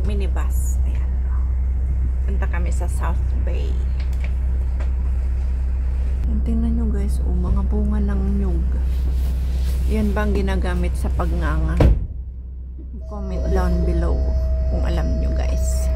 minibus. Ayan. Punta kami sa South Bay. Tingnan nyo guys, mga bunga ng nyug. Yan bang ginagamit sa pagnganga? Comment down below kung alam nyo guys.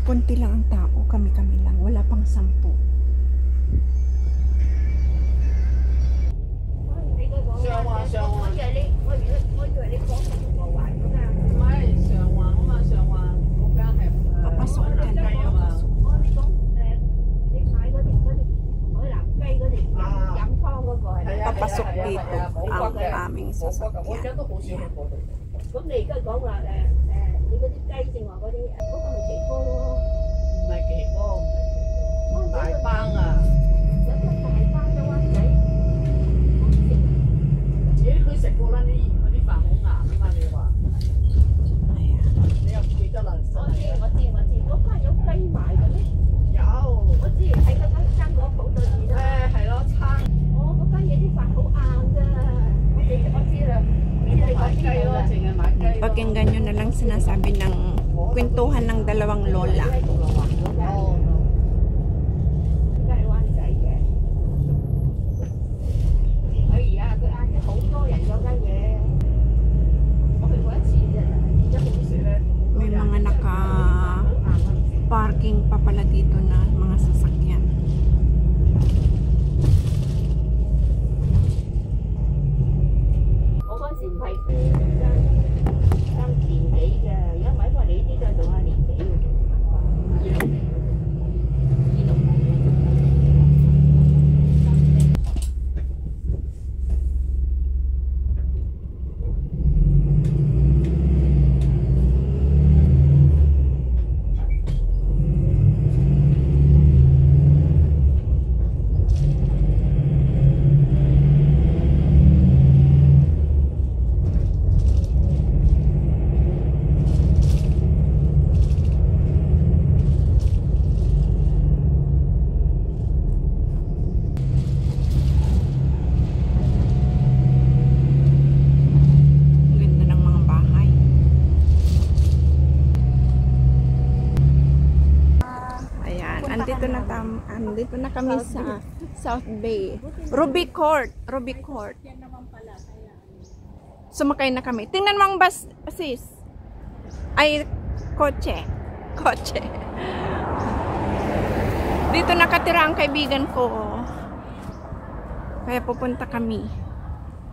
Kunti lang ang tao, kami-kami lang. Wala pang 10. Papasok ka na. Papasok dito ang aming sasakyan. Pakinggan nyo na lang sinasabi ng kwentuhan ng dalawang lola. May mga naka-parking pa pala dito na mga sasakyan. Andito na kami sa South Bay. Ruby Court. Ruby Court. Sumakay na kami. Tingnan mo ang bus, sis. Ay, kotse. Kotse. Dito nakatira ang kaibigan ko. Kaya pupunta kami.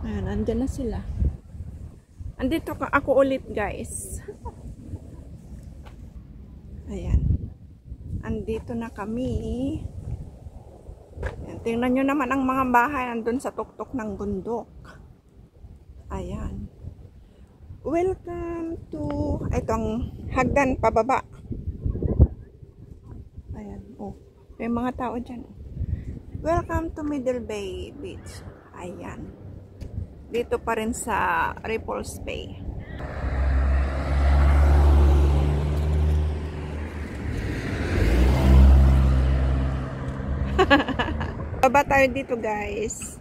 Ayan, andyan na sila. Andito ako ulit, guys. Ayan. Andito na kami. Ayan, tingnan nyo naman ang mga bahay nandun sa tuktok ng bundok. Ayan. Welcome to itong hagdan pababa. Ayan. Oh, may mga tao dyan. Welcome to Middle Bay Beach. Ayan. Dito pa rin sa Ripples Bay. Baba tayo dito guys.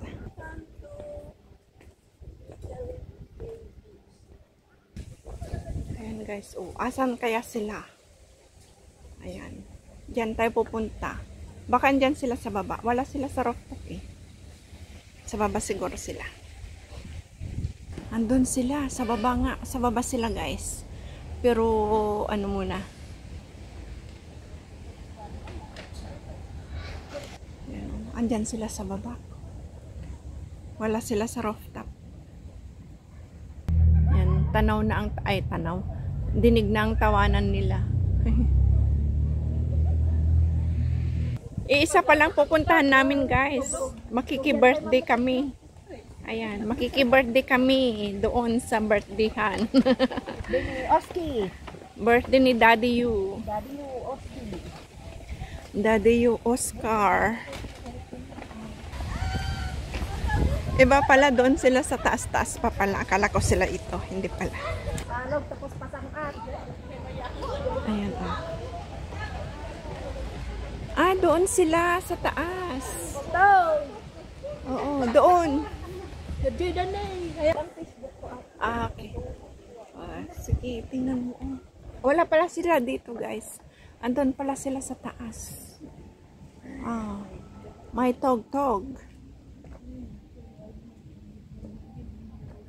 Ayan guys. Oh, asan kaya sila? Ayan. Diyan tayo pupunta. Baka andyan sila sa baba. Wala sila sa rooftop eh. Sa baba siguro sila. Andun sila. Sa baba nga. Sa baba sila guys. Pero ano muna. Andyan sila sa baba. Wala sila sa rooftop. Yan, tanaw na ang, ay tanaw. Dinig na ang tawanan nila. Iisa pa lang pupuntahan namin guys. Makiki-birthday kami. Ayan, makiki-birthday kami doon sa birthdayhan. Oski. Birthday ni Daddy Yu. Daddy Yu, Oski. Daddy Yu, Oscar. Iba pala doon sila sa taas-taas pa pala. Akala ko sila ito. Hindi pala. Alog, tapos pasangat. Ayan o. Ah, doon sila sa taas. Doon. Oo, doon. Jadi na eh. Ah, okay. Sige, tingnan mo. Oh. Wala pala sila dito, guys. Andun pala sila sa taas. Ah, may tog-tog.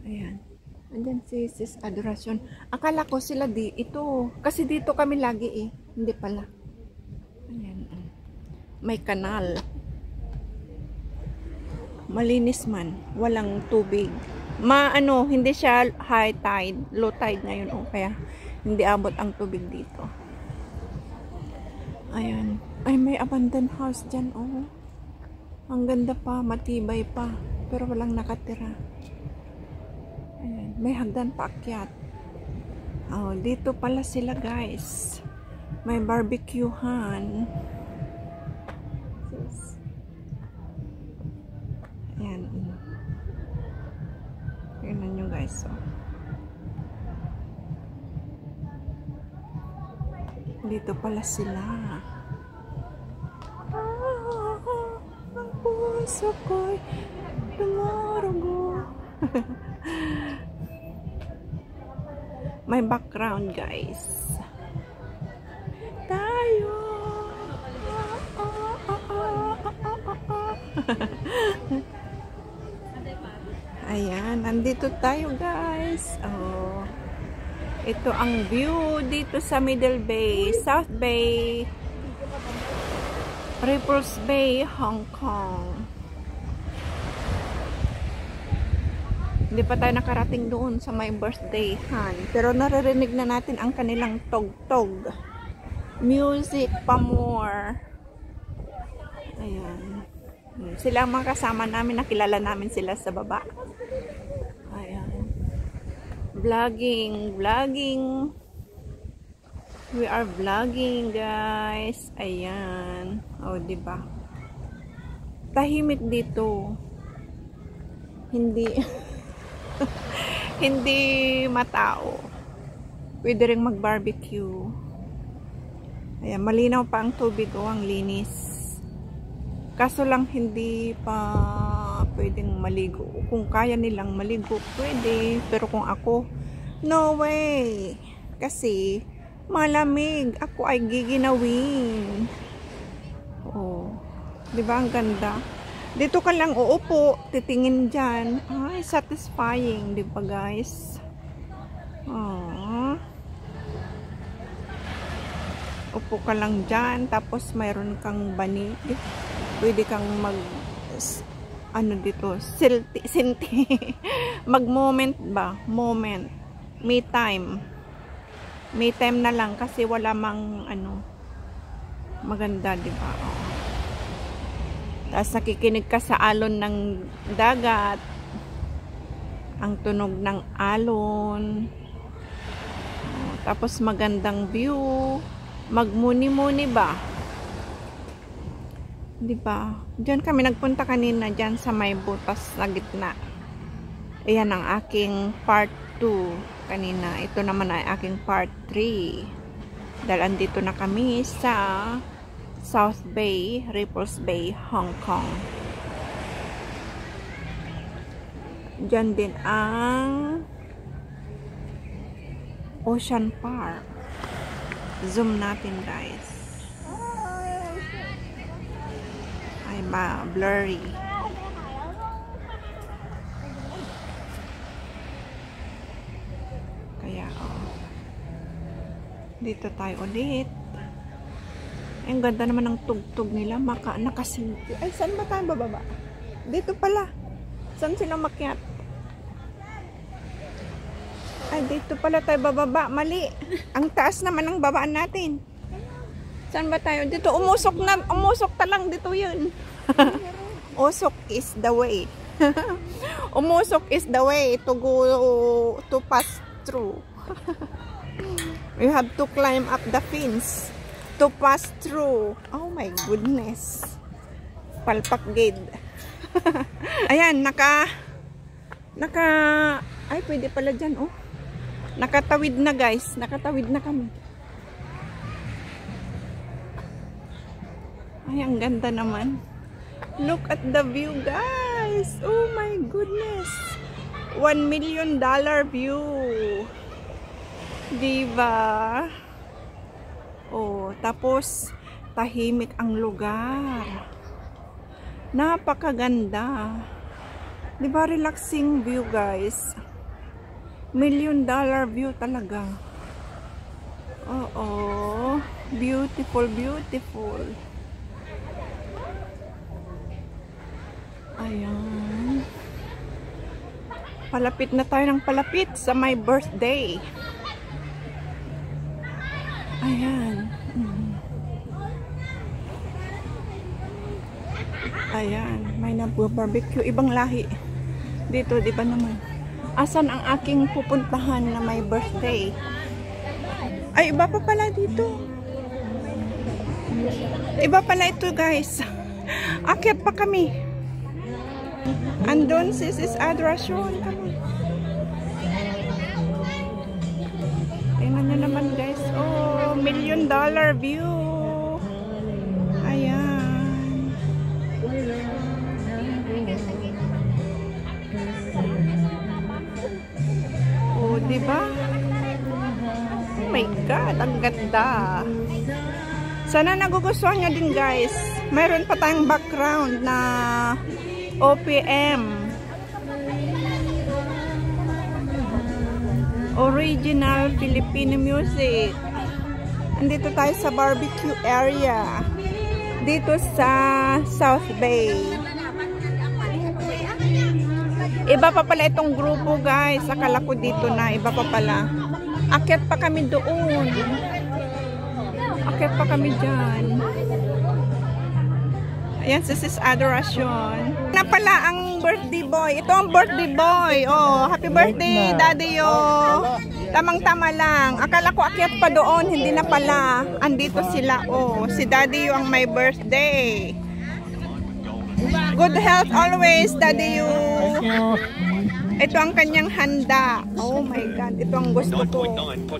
Ayan. Andyan si Sis Adoracion. Akala ko sila ito. Kasi dito kami lagi eh. Hindi pala. Ayan. May kanal. Malinis man. Walang tubig. Hindi siya high tide. Low tide ngayon. Oh, kaya hindi abot ang tubig dito. Ayan. Ay, may abandoned house dyan. Oh. Ang ganda pa. Matibay pa. Pero walang nakatira. Ayan, may hagdan paakyat. Oh, dito pala sila, guys. May barbecuehan. Ayan. Tingnan nyo, guys. Oh. Dito pala sila. Ang puso ko'y dumarugo. May background, guys. Tayo. Ayan, nandito tayo, guys. Oh. Ito ang view dito sa Middle Bay, South Bay, Ripples Bay, Hong Kong. Hindi pa tayo nakarating doon sa may birthday han. Pero naririnig na natin ang kanilang tog-tog. Music pa more. Ayan. Sila ang mga kasama namin. Nakilala namin sila sa baba. Ayan. Vlogging. Vlogging. We are vlogging, guys. Ayan. O, diba? Tahimik dito. Hindi... hindi matao. Pwede rin mag-barbecue. Ayan, malinaw pa ang tubig. O, ang linis. Kaso lang hindi pa pwedeng maligo. Kung kaya nilang maligo, pwede. Pero kung ako, no way. Kasi malamig. Ako ay giginawin. Oh, diba ang ganda? Dito ka lang uupo, titingin dyan. Ay, satisfying, di ba, guys? Aww. Upo ka lang dyan, tapos mayroon kang banig. Pwede kang sinti. Mag-moment ba? Moment. Me time. Me time na lang kasi wala mang, maganda, di ba? Oh. Tapos nakikinig ka sa alon ng dagat. Ang tunog ng alon. Tapos magandang view. Magmuni-muni ba? Diba? Diyan kami nagpunta kanina. Diyan sa may butas na gitna. Ayan ang aking part 2 kanina. Ito naman ay aking part 3. Dahil andito na kami sa South Bay, Ripples Bay, Hong Kong. Diyan din ang Ocean Park. Zoom natin, guys. Ay, blurry. Kaya, dito tayo ulit. Ang ganda naman ng tugtog nila. Nakasinti. Ay, saan ba tayo bababa? Dito pala. Saan sila makyat? Ay, dito pala tayo bababa. Mali. Ang taas naman ng babaan natin. Saan ba tayo? Dito, umusok ta lang. Dito yun. Usok is the way. Umusok is the way to go, to pass through. You have to climb up the fence to pass through. Oh my goodness. Palpak gate. Ayan, ay, pwede pala dyan, oh. Nakatawid na, guys. Nakatawid na kami. Ay, ang ganda naman. Look at the view, guys. Oh my goodness. $1 million view. Diba? Oh, tapos tahimik ang lugar. Napakaganda. Diba relaxing view guys? $1 million view talaga. Oo. Beautiful, beautiful. Ayan. Palapit na tayo ng palapit sa my birthday. Ayan. Ayan. May nagbo-barbecue. Ibang lahi. Dito, di ba naman? Asan ang aking pupuntahan na my birthday? Ay, iba pa pala dito. Iba pala ito guys. Akyat pa kami. Andun sis adoration. Tingnan nyo naman guys. Oh, $1 million view. Ayan. Oh, diba? Oh my God, ang ganda. Sana nagugustuhan nyo din guys. Mayroon pa tayong background na OPM. Original Filipino music. Andito tayo sa barbecue area. Dito sa South Bay. Iba pa pala itong grupo guys. Akala ko dito na. Iba pa pala. Akyat pa kami doon. Akyat pa kami dyan. Ayan, sis adoration. Na pala ang birthday boy. Ito ang birthday boy. Oh, happy birthday, Daddy yo. Tamang-tama lang. Akala ko akyat pa doon, hindi na pala. Andito sila. Oh, si Daddy yo ang my birthday. Good health always, Daddy yo. Ito ang kanyang handa. Oh my God, ito ang gusto ko.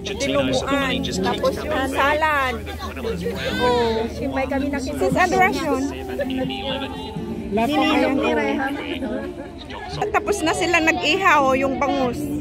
Tinuguan. Tapos yung salad. Oh, May kami nakita. sis adoration. Ninilong ni Rehan. Tapos na sila nag-ihaw, yung bangus.